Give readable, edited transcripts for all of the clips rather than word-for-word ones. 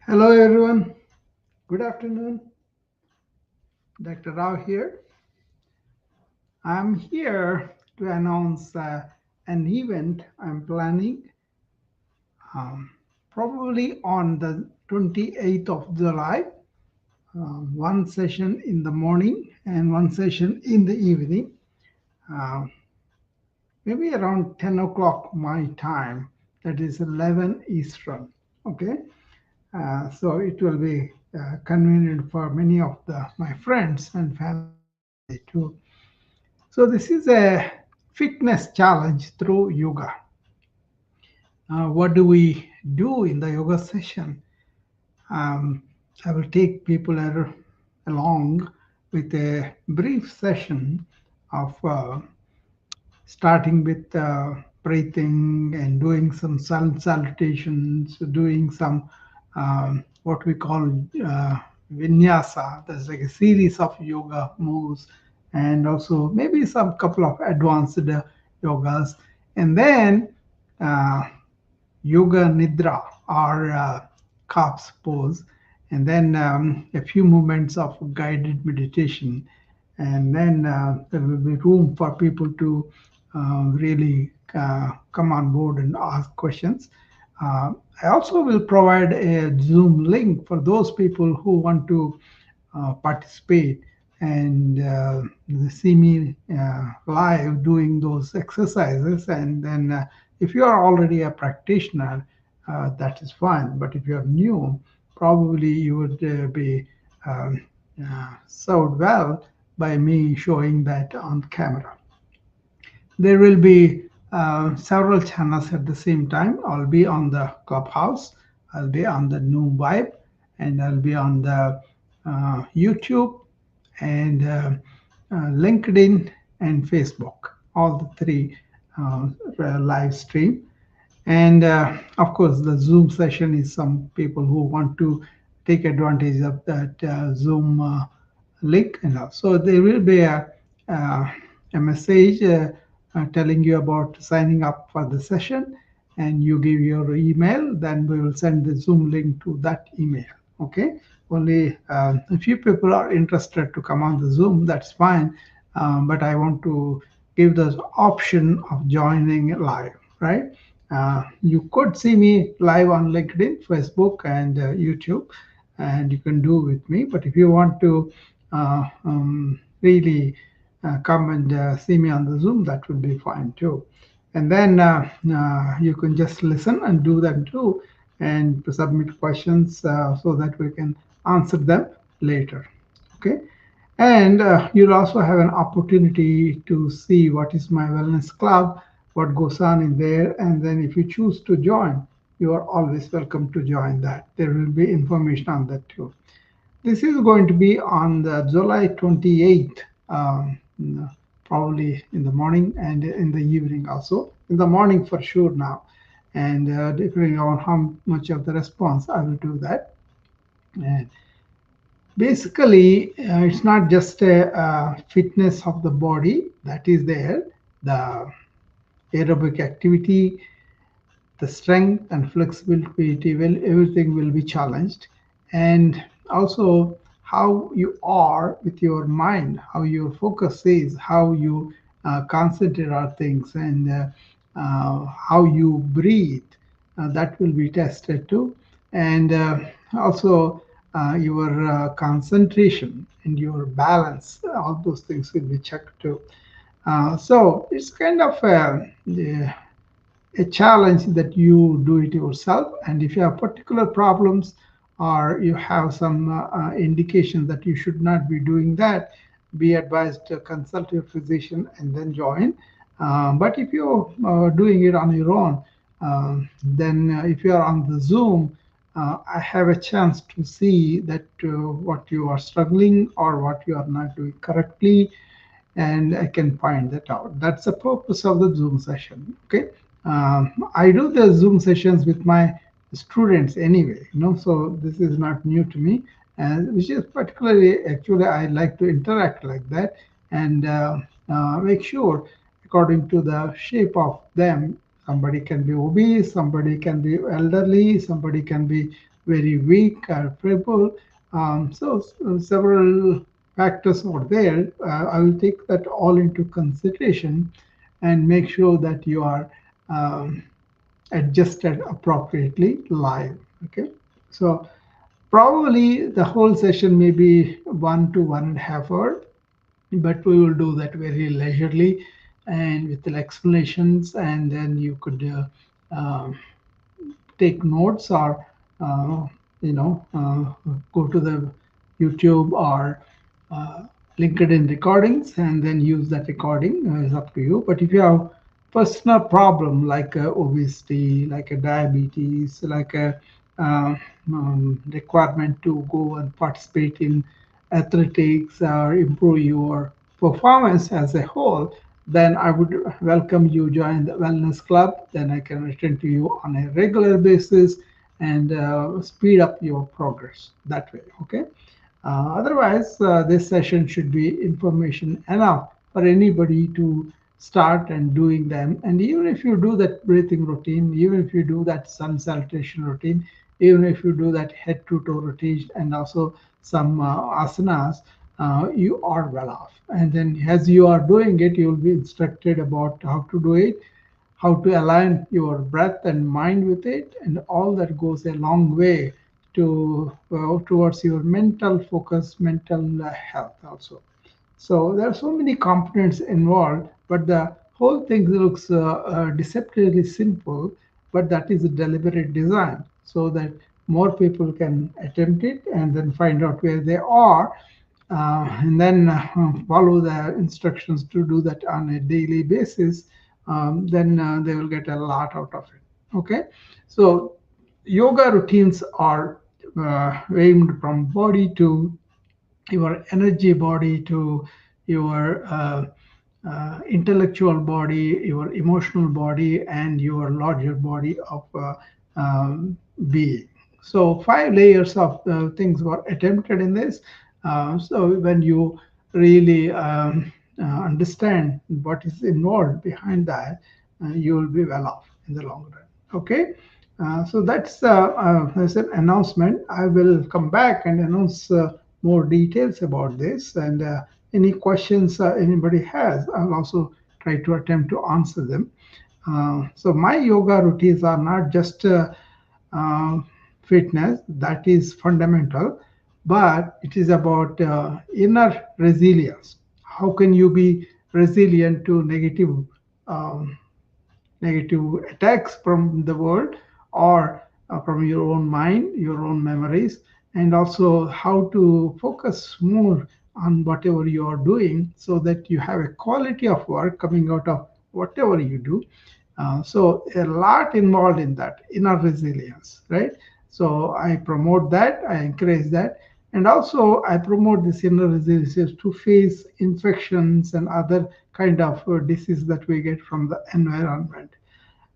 Hello everyone, good afternoon. Dr. Rao here. I'm here to announce an event I'm planning probably on the 28th of July. One session in the morning and one session in the evening, uh, maybe around 10 o'clock my time, that is 11 Eastern. Okay, so it will be convenient for many of my friends and family too. So this is a fitness challenge through yoga. What do we do in the yoga session? Um, I will take people along with a brief session of starting with breathing and doing some sun salutations, doing some what we call vinyasa. There's like a series of yoga moves, and also maybe some couple of advanced yogas, and then uh, yoga nidra or calves pose, and then a few moments of guided meditation, and then there will be room for people to really come on board and ask questions. I also will provide a Zoom link for those people who want to participate and see me live doing those exercises. And then, if you are already a practitioner, that is fine. But if you're new, probably you would be um, served well by me showing that on camera. There will be several channels at the same time. I'll be on the Clubhouse, I'll be on the New Vibe, and I'll be on the YouTube and LinkedIn and Facebook, all the three live stream. And of course, the Zoom session is some people who want to take advantage of that Zoom link and all. So there will be uh, a message telling you about signing up for the session, and you give your email, then we will send the Zoom link to that email. Okay. Only a few people are interested to come on the Zoom, that's fine. But I want to give the option of joining live, right? You could see me live on LinkedIn, Facebook, and YouTube, and you can do with me. But if you want to really come and see me on the Zoom, that will be fine too. And then you can just listen and do that too, and to submit questions so that we can answer them later. Okay. And you'll also have an opportunity to see what is my wellness club, what goes on in there. And then if you choose to join, you are always welcome to join that. There will be information on that too. This is going to be on the July 28th, probably in the morning and in the evening also. In the morning for sure now. And depending on how much of the response, I will do that. And basically, it's not just a fitness of the body that is there. The aerobic activity, the strength and flexibility will everything will be challenged, and also how you are with your mind, how your focus is, how you concentrate on things, and how you breathe. That will be tested too, and also your concentration and your balance. All those things will be checked too. So it's kind of a challenge that you do it yourself. And if you have particular problems or you have some indication that you should not be doing that, be advised to consult your physician and then join. But if you're doing it on your own, then if you are on the Zoom, I have a chance to see that what you are struggling or what you are not doing correctly, and I can find that out. That's the purpose of the Zoom session. Okay, I do the Zoom sessions with my students anyway. So this is not new to me, and which is particularly actually I like to interact like that and make sure according to the shape of them. Somebody can be obese, somebody can be elderly, somebody can be very weak or feeble. Several factors are there. I will take that all into consideration and make sure that you are um, adjusted appropriately live. Okay, so probably the whole session may be 1 to 1.5 hours, but we will do that very leisurely and with the explanations, and then you could take notes or uh, go to the YouTube or uh, LinkedIn recordings and then use that recording. Is up to you. But if you have personal problem like obesity, like a diabetes, like a requirement to go and participate in athletics or improve your performance as a whole, then I would welcome you join the wellness club. Then I can attend to you on a regular basis and speed up your progress that way. Okay. Otherwise, this session should be information enough for anybody to start and doing them. And even if you do that breathing routine, even if you do that sun salutation routine, even if you do that head to toe routine and also some asanas, you are well off. And then as you are doing it, you will be instructed about how to do it, how to align your breath and mind with it, and all that goes a long way to towards your mental focus, mental health also. So there are so many components involved, but the whole thing looks deceptively simple, but that is a deliberate design so that more people can attempt it and then find out where they are, and then follow the instructions to do that on a daily basis. Then they will get a lot out of it. Okay, so yoga routines are aimed from body to your energy body to your intellectual body, your emotional body, and your larger body of being. So, 5 layers of things were attempted in this. So, when you really understand what is involved behind that, you will be well off in the long run. Okay. So that's an announcement. I will come back and announce more details about this. And any questions anybody has, I'll also try to attempt to answer them. So my yoga routines are not just uh, fitness, that is fundamental, but it is about inner resilience. How can you be resilient to um, negative attacks from the world or from your own mind, your own memories, and also how to focus more on whatever you are doing so that you have a quality of work coming out of whatever you do. So a lot involved in that inner resilience, right? So I promote that, I encourage that, and also I promote this inner resilience to face infections and other kind of disease that we get from the environment.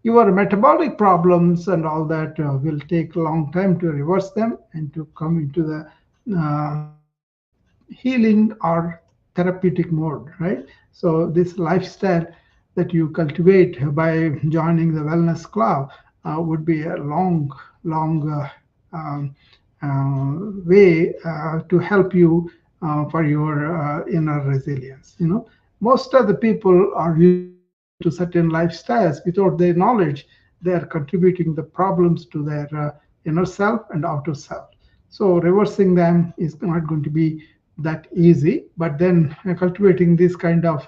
Your metabolic problems and all that will take a long time to reverse them and to come into the healing or therapeutic mode, right? So this lifestyle that you cultivate by joining the wellness club would be a long way to help you for your inner resilience. Most of the people are usually into certain lifestyles without their knowledge. They are contributing the problems to their inner self and outer self. So reversing them is not going to be that easy. But then cultivating this kind of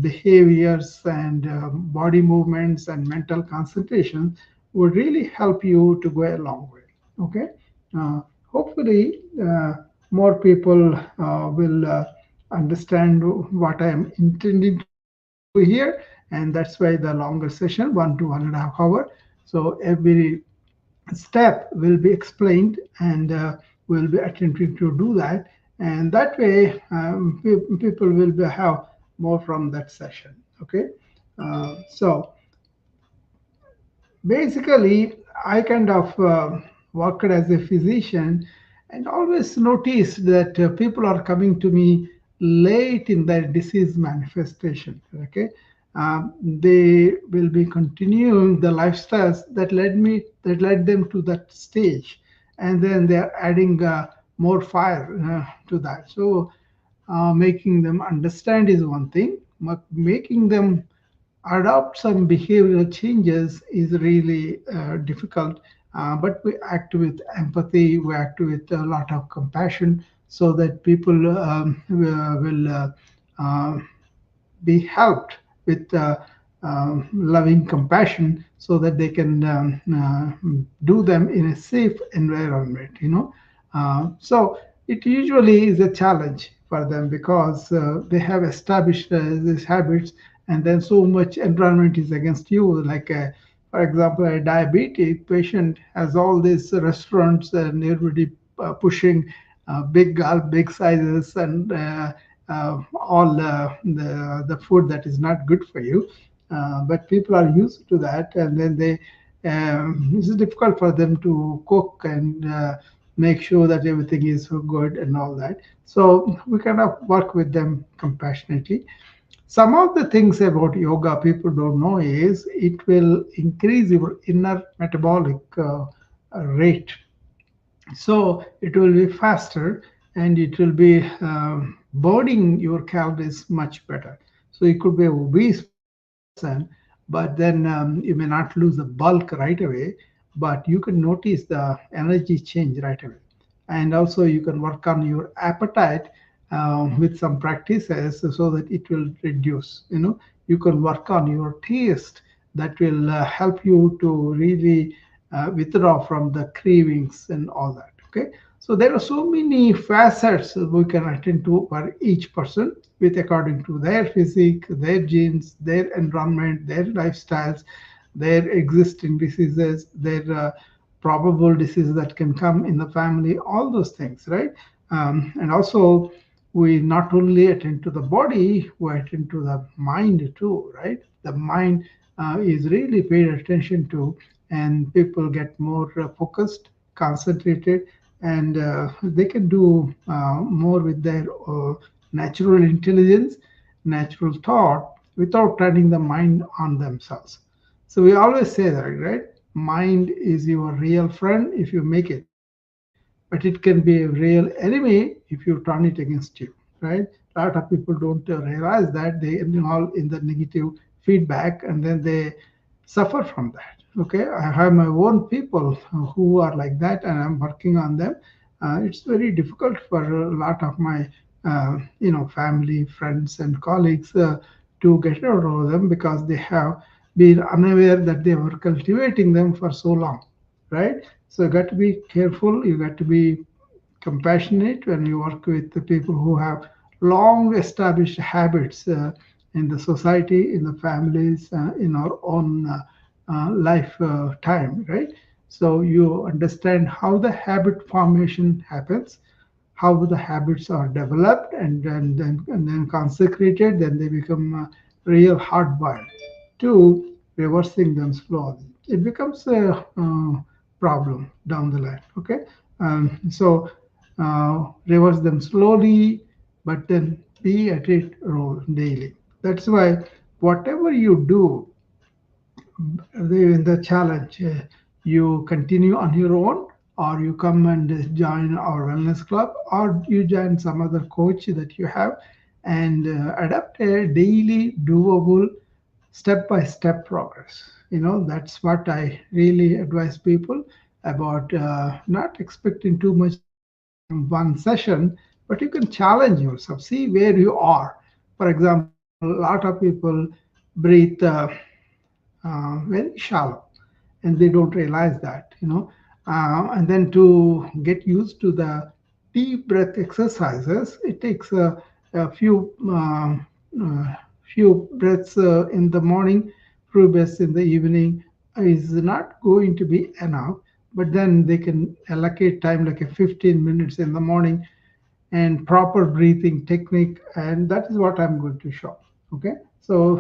behaviors and body movements and mental concentration would really help you to go a long way. Okay. Hopefully, more people will understand what I am intending to do here, and that's why the longer session, 1 to 1.5 hours. So every step will be explained, and we'll be attempting to do that. And that way, people will have more from that session. Okay. So basically, I kind of worked as a physician and always noticed that people are coming to me late in their disease manifestation. Okay, they will be continuing the lifestyles that led them to that stage, and then they are adding more fire to that. So making them understand is one thing, but making them adopt some behavioral changes is really difficult. But we act with empathy, we act with a lot of compassion so that people will uh, be helped with loving compassion so that they can do them in a safe environment. So it usually is a challenge for them because they have established these habits, and then so much environment is against you. Like for example, a diabetic patient has all these restaurants and everybody pushing big sizes and all the food that is not good for you. But people are used to that, and then it's difficult for them to cook and make sure that everything is so good and all that. So we kind of work with them compassionately. Some of the things about yoga people don't know is it will increase your inner metabolic rate, so it will be faster, and it will be burning your calories much better. So you could be an obese person, but then you may not lose the bulk right away, but you can notice the energy change right away. And also you can work on your appetite with some practices so that it will reduce. You can work on your taste, that will help you to really withdraw from the cravings and all that. Okay, so there are so many facets we can attend to for each person with according to their physique, their genes, their environment, their lifestyles, their existing diseases, their probable diseases that can come in the family, all those things, right? And also, we not only attend to the body, we attend to the mind too, right? The mind is really paid attention to, and people get more focused, concentrated, and they can do more with their natural intelligence, natural thought, without turning the mind on themselves. So we always say that, right? Mind is your real friend if you make it, but it can be a real enemy if you turn it against you, right? A lot of people don't realize that they involve in the negative feedback, and then they suffer from that. Okay, I have my own people who are like that, and I'm working on them. It's very difficult for a lot of my family, friends, and colleagues to get rid of them because they have been unaware that they were cultivating them for so long, right? So you got to be careful. You got to be compassionate when you work with the people who have long established habits in the society, in the families, in our own life time, right? So you understand how the habit formation happens, how the habits are developed, and then consecrated, then they become real hardwired to reversing them slowly. It becomes a problem down the line. Okay, so reverse them slowly, but then be at it daily. That's why whatever you do in the challenge, you continue on your own, or you come and join our wellness club, or you join some other coach that you have, and adapt a daily doable step by step progress. That's what I really advise people about, not expecting too much from one session, but you can challenge yourself, see where you are. For example, a lot of people breathe very shallow, and they don't realize that. And then to get used to the deep breath exercises, it takes a few breaths in the morning, few breaths in the evening is not going to be enough. But then they can allocate time like a 15 minutes in the morning and proper breathing technique, and that is what I'm going to show. Okay, so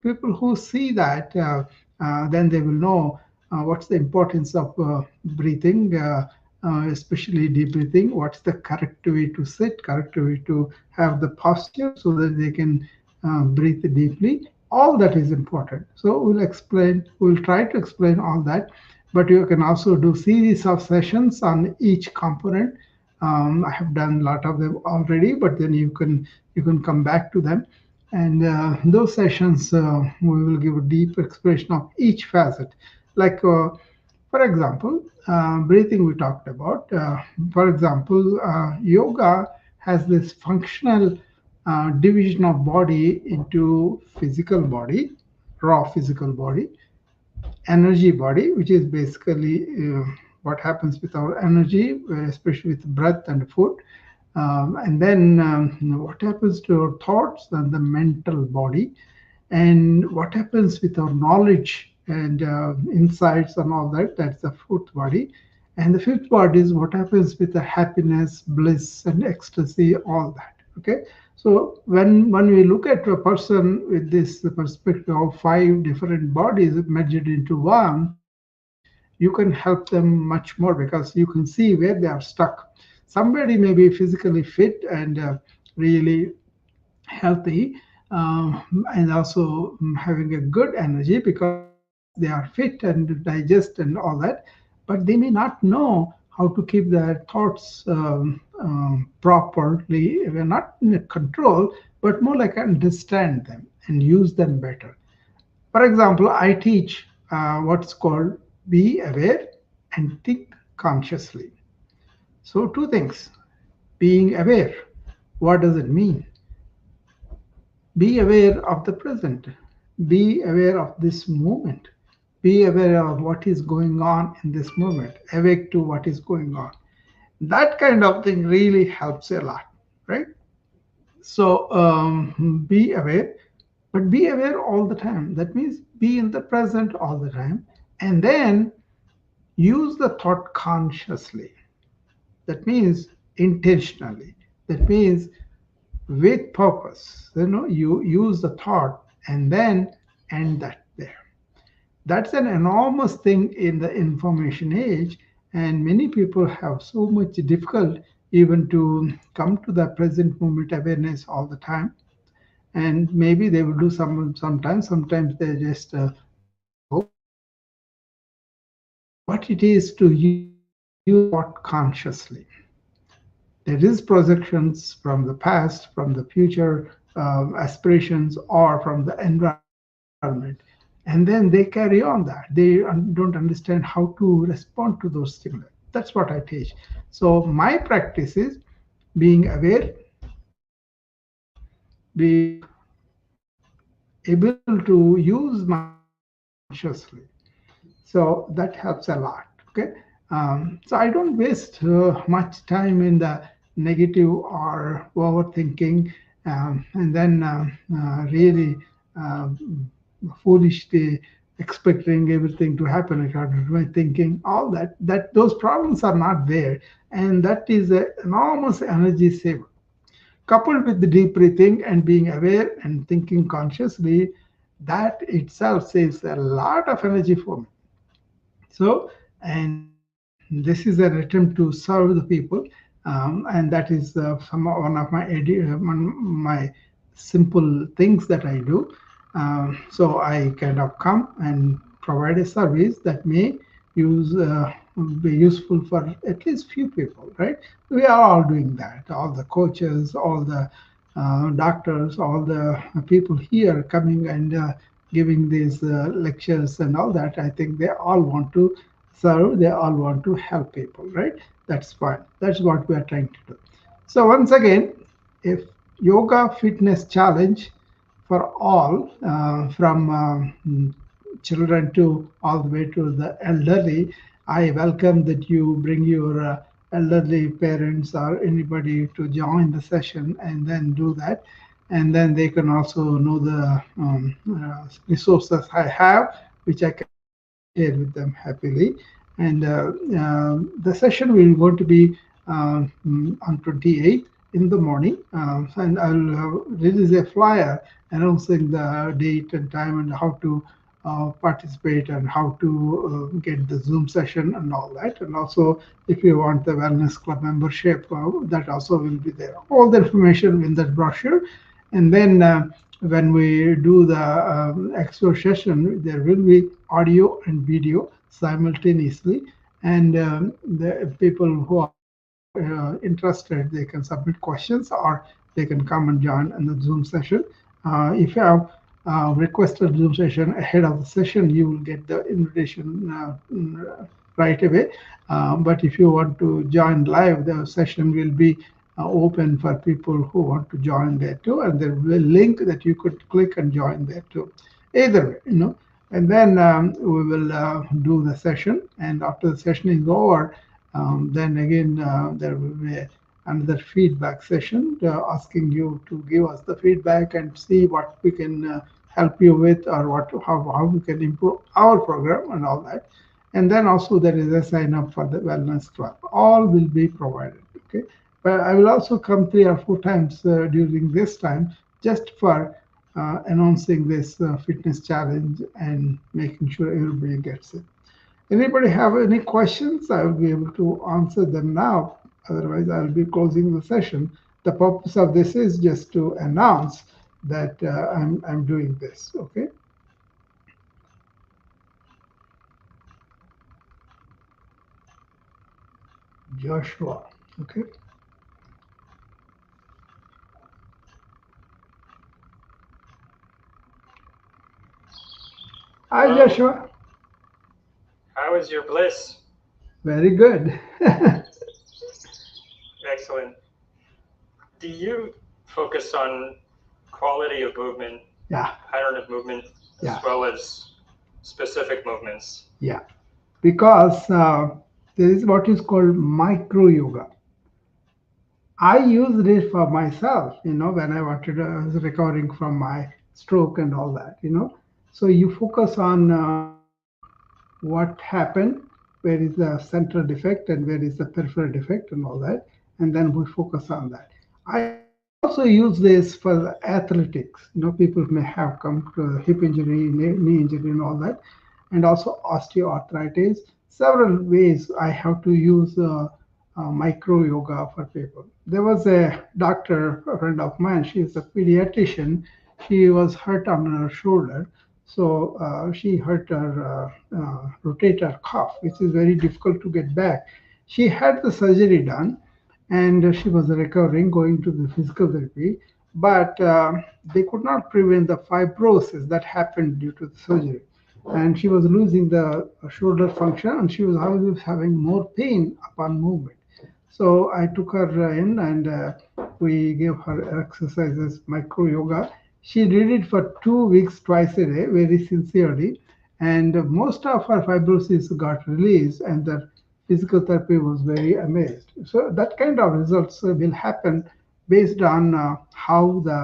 people who see that, then they will know what's the importance of breathing, especially deep breathing. What's the correct way to sit, correct way to have the posture so that they can breathe deeply, All that is important. So we'll try to explain all that, but you can also do series of sessions on each component. I have done a lot of them already, but then you can come back to them, and those sessions we will give a deep explanation of each facet. Like for example, breathing we talked about. For example, yoga has this functional division of body into physical body, raw physical body, energy body, which is basically what happens with our energy, especially with breath and food. And then what happens to our thoughts and the mental body, and what happens with our knowledge and insights and all that. That's the fourth body. And the fifth body is what happens with the happiness, bliss, and ecstasy, all that. Okay. So when we look at a person with this perspective of five different bodies merged into one, you can help them much more because you can see where they are stuck. Somebody may be physically fit and really healthy, and also having a good energy because they are fit and digest and all that, but they may not know how to keep their thoughts properly, not in control, but more like understand them and use them better. For example, I teach what's called be aware and think consciously. So, two things: being aware. What does it mean? Be aware of the present. Be aware of this moment. Be aware of what is going on in this moment. Awake to what is going on. That kind of thing really helps a lot, right? So be aware, but be aware all the time. That means be in the present all the time. And then use the thought consciously. That means intentionally. That means with purpose. You use the thought and then end that there. That's an enormous thing in the information age, and many people have so much difficult even to come to the present moment awareness all the time. And maybe they will do sometimes they just go, but what it is to use the thought consciously. There is projections from the past, from the future, aspirations, or from the environment, and then they carry on that. They don't understand how to respond to those stimuli. That's what I teach. So my practice is being aware, being able to use my thought consciously. So that helps a lot. Okay. So I don't waste much time in the negative or overthinking, and then really foolishly expecting everything to happen according to my thinking. All that those problems are not there, and that is an enormous energy saver. Coupled with the deep breathing and being aware and thinking consciously, that itself saves a lot of energy for me. So, and this is an attempt to serve the people, and that is one of my simple things that I do. So I kind of come and provide a service that may use be useful for at least few people, right? We are all doing that. All the coaches, all the doctors, all the people here coming and giving these lectures and all that. I think they all want to serve. They all want to help people, right? That's fine. That's what we are trying to do. So once again, if yoga fitness challenge for all, from children to all the way to the elderly. I welcome that you bring your elderly parents or anybody to join the session and then do that. And then they can also know the resources I have, which I can share with them happily. And the session will going to be on 28th in the morning, and I'll release a flyer announcing the date and time and how to participate and how to get the Zoom session and all that. And also, if you want the Wellness Club membership, that also will be there. All the information in that brochure. And then when we do the expo session, there will be audio and video simultaneously. And the people who are interested, they can submit questions or they can come and join in the Zoom session. If you have requested Zoom session ahead of the session, you will get the invitation right away. But if you want to join live, the session will be open for people who want to join there too, and there will be a link that you could click and join there too. Either way, and then we will do the session, and after the session is over, then again there will be another feedback session asking you to give us the feedback and see what we can help you with, or how we can improve our program and all that. And then also there is a sign up for the wellness club. All will be provided. Okay, but I will also come 3 or 4 times during this time just for announcing this fitness challenge and making sure everybody gets it. Anybody have any questions? I will be able to answer them now. Otherwise, I will be closing the session. The purpose of this is just to announce that I'm doing this. Okay, Joshua. Okay. Hi, Hello, Joshua. how is your bliss? Very good. Excellent. Do you focus on quality of movement, Yeah, pattern of movement, as yeah, well as specific movements? yeah. Because there is what is called micro yoga. I used it for myself, when I was recovering from my stroke and all that, So you focus on what happened, where is the central defect and where is the peripheral defect and all that, and then we focus on that. I also use this for athletics. People may have come to hip injury, knee injury, and all that, and also osteoarthritis. Several ways I have to use micro yoga for people. There was a doctor, a friend of mine. She is a pediatrician. She was hurt on her shoulder, so she hurt her rotator cuff, which is very difficult to get back. She had the surgery done, and she was recovering, going to the physical therapy, but they could not prevent the fibrosis that happened due to the surgery. And she was losing the shoulder function, and she was always having more pain upon movement. So I took her in, and we gave her exercises, micro yoga. She did it for 2 weeks, twice a day, very sincerely. And most of her fibrosis got released, and the physical therapy was very amazed. So that kind of results will happen based on how the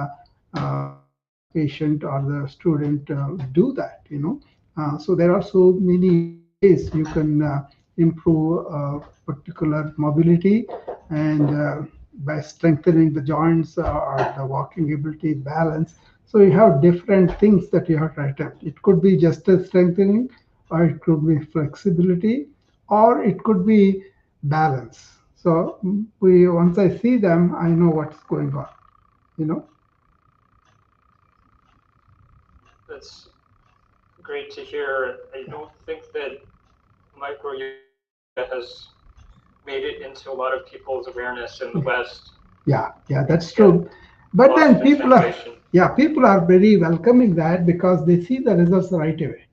patient or the student do that. So there are so many ways you can improve particular mobility, and by strengthening the joints or the walking ability, balance. So you have different things that you have to attempt. It could be just a strengthening, or it could be flexibility, or it could be balance. So we once I see them, I know what's going on. You know. That's great to hear. I Yeah. don't think that micro yoga has made it into a lot of people's awareness in the Yeah. West. Yeah, It's that's got true. But lost then in translation. people are very welcoming that because they see the results right away.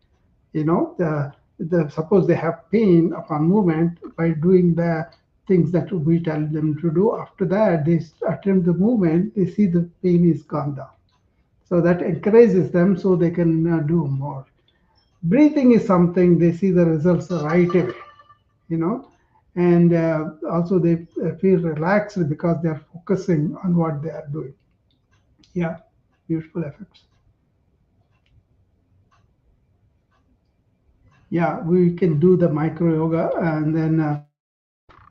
The suppose they have pain upon movement by doing the things that we tell them to do. After that, they attempt the movement. They see the pain is gone down. So that encourages them so they can do more. Breathing is something they see the results right away, you know, and also they feel relaxed because they are focusing on what they are doing. Yeah, beautiful effects. Yeah, we can do the micro yoga, and then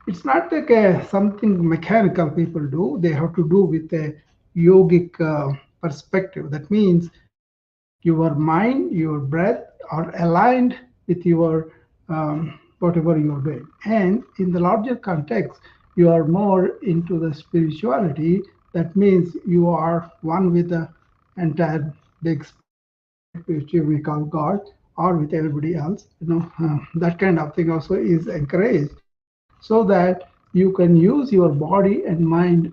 it's not like something mechanical people do. They have to do with a yogic perspective. That means your mind, your breath are aligned with your whatever you're doing. And in the larger context, you are more into the spirituality. That means you are one with the entire big spirit, which you may call God, or with everybody else. That kind of thing also is encouraged so that you can use your body and mind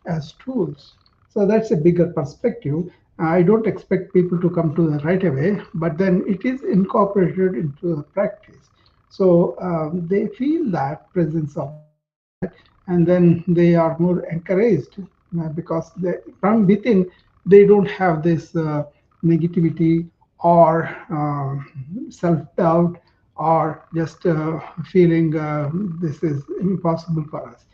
as tools. So that's a bigger perspective. I don't expect people to come to that right away, but then it is incorporated into the practice. So they feel that presence of that, and then they are more encouraged because from within they don't have this negativity or self-doubt or just feeling this is impossible for us.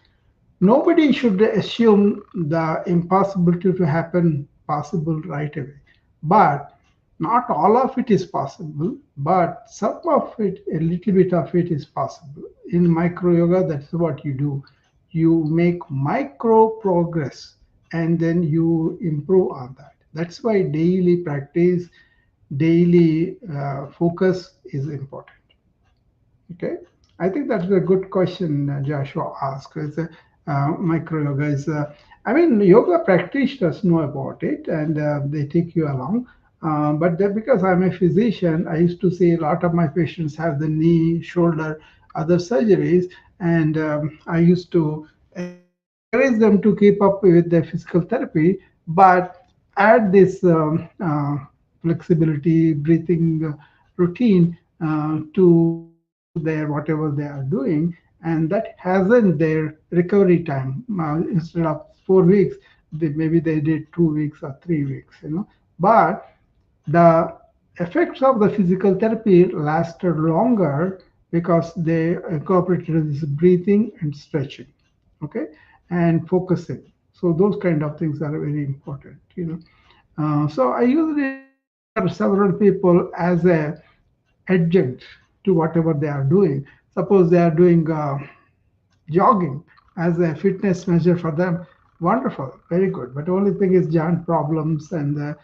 Nobody should assume the impossibility to happen possible right away. But not all of it is possible, but some of it, a little bit of it is possible. In micro yoga, that's what you do. You make micro progress and then you improve on that. That's why daily practice, daily focus is important. Okay, I think that's a good question Joshua asked. Micro yoga is, I mean, yoga practitioners know about it and they take you along. But then because I'm a physician, I used to see a lot of my patients have the knee, shoulder, other surgeries, and I used to encourage them to keep up with their physical therapy, but add this flexibility, breathing routine to their whatever they are doing, and that hasn't their recovery time. Instead of 4 weeks, maybe they did 2 weeks or 3 weeks. But the effects of the physical therapy lasted longer because they incorporated this breathing and stretching, okay, and focusing. So those kind of things are very important. So I usually refer several people as a adjunct to whatever they are doing. Suppose they are doing jogging as a fitness measure for them. Wonderful, very good. But the only thing is joint problems and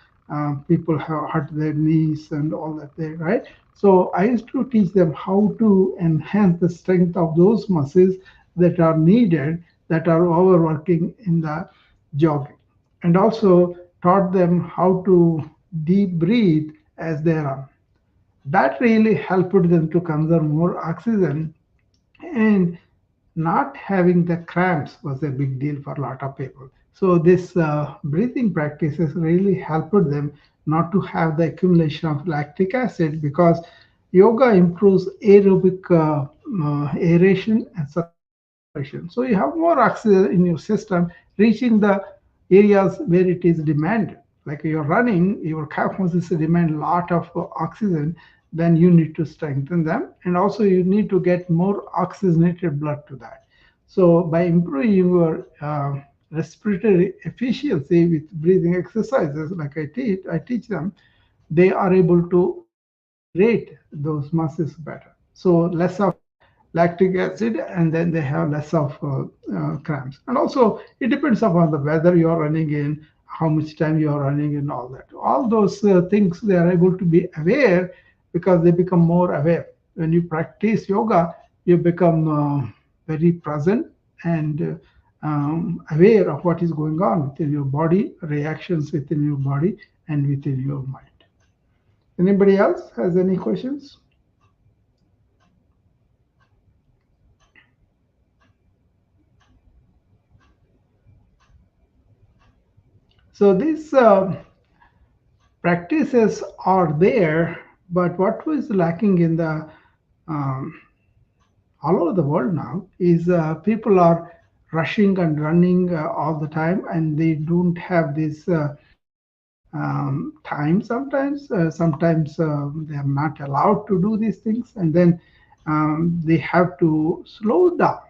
people have hurt their knees and all that there, right? So I used to teach them how to enhance the strength of those muscles that are needed, that are overworking in the jogging, and also taught them how to deep breathe as they run. That really helped them to conserve more oxygen, and not having the cramps was a big deal for a lot of people. So this breathing practices really helped them not to have the accumulation of lactic acid, because yoga improves aerobic aeration and circulation. So you have more oxygen in your system reaching the areas where it is demanded. Like you're running, your calf muscles demand a lot of oxygen, then you need to strengthen them. And also you need to get more oxygenated blood to that. So by improving your respiratory efficiency with breathing exercises, like I teach them, they are able to aerate those muscles better. So less of lactic acid, and then they have less of cramps. And also, it depends upon the weather you are running in, how much time you are running, and all that. All those things they are able to be aware because they become more aware. When you practice yoga, you become very present and aware of what is going on within your body, reactions within your body, and within your mind. Anybody else has any questions? So these practices are there, but what was lacking in the um, all over the world now is people are rushing and running all the time, and they don't have this time sometimes. Sometimes they are not allowed to do these things, and then they have to slow down,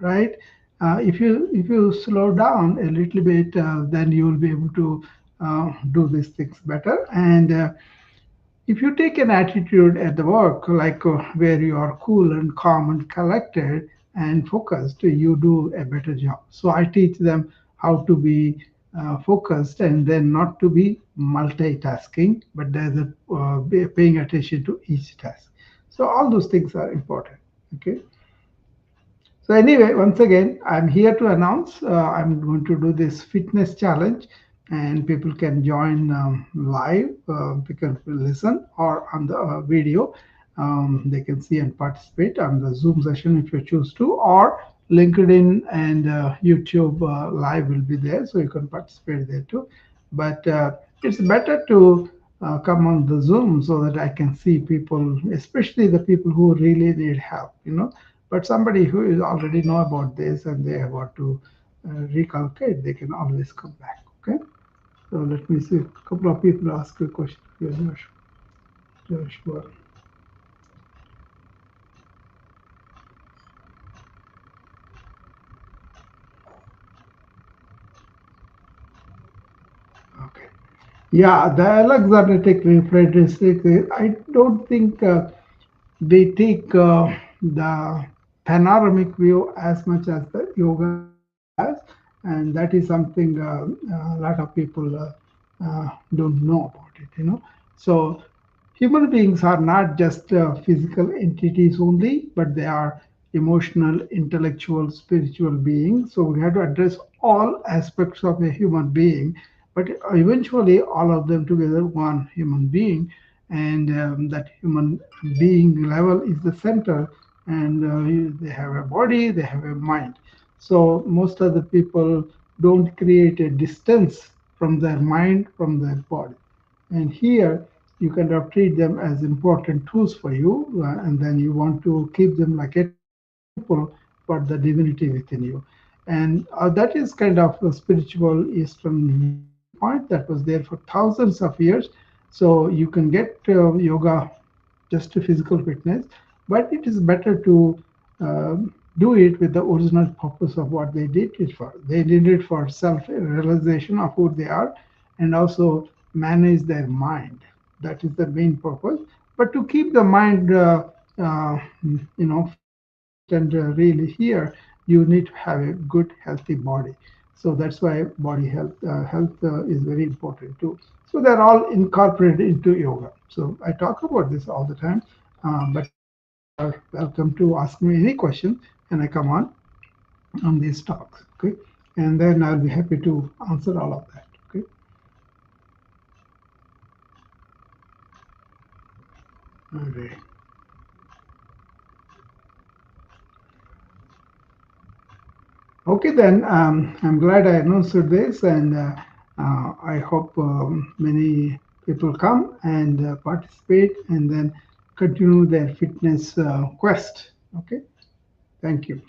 right? If you slow down a little bit, then you will be able to do these things better. And if you take an attitude at the work, like where you are cool and calm and collected and focused, you do a better job. So I teach them how to be focused and then not to be multitasking, but there's a paying attention to each task. So all those things are important. Okay. So anyway, once again, I'm here to announce I'm going to do this fitness challenge, and people can join live. People will listen or on the video. They can see and participate on the Zoom session if you choose to, or LinkedIn and YouTube live will be there, so you can participate there too. But it's better to come on the Zoom so that I can see people, especially the people who really need help. But somebody who is already know about this and they want to recalculate, they can always come back. Okay. So let me see. A couple of people ask a question here, Joshua. Okay. Yeah, dialogues are the tech reflectors. I don't think they take the panoramic view as much as the yoga has, and that is something a lot of people don't know about it. So human beings are not just physical entities only, but they are emotional, intellectual, spiritual beings. So we have to address all aspects of a human being, but eventually all of them together one human being, and that human being level is the center. And they have a body, they have a mind. So most of the people don't create a distance from their mind from their body, and here you kind of treat them as important tools for you, and then you want to keep them like a temple for the divinity within you. And that is kind of a spiritual Eastern viewpoint that was there for thousands of years. So you can get yoga just to physical fitness, but it is better to do it with the original purpose of what they did it for. They did it for self realization of who they are, and also manage their mind. That is the main purpose. But to keep the mind, fit and really here, you need to have a good, healthy body. So that's why body health is very important too. So they're all incorporated into yoga. So I talk about this all the time, but you are welcome to ask me any question, and I come on these talks. Okay, and then I'll be happy to answer all of that. Okay, all right. Okay, then I'm glad I announced this, and I hope many people come and participate, and then continue their fitness quest. Okay, thank you.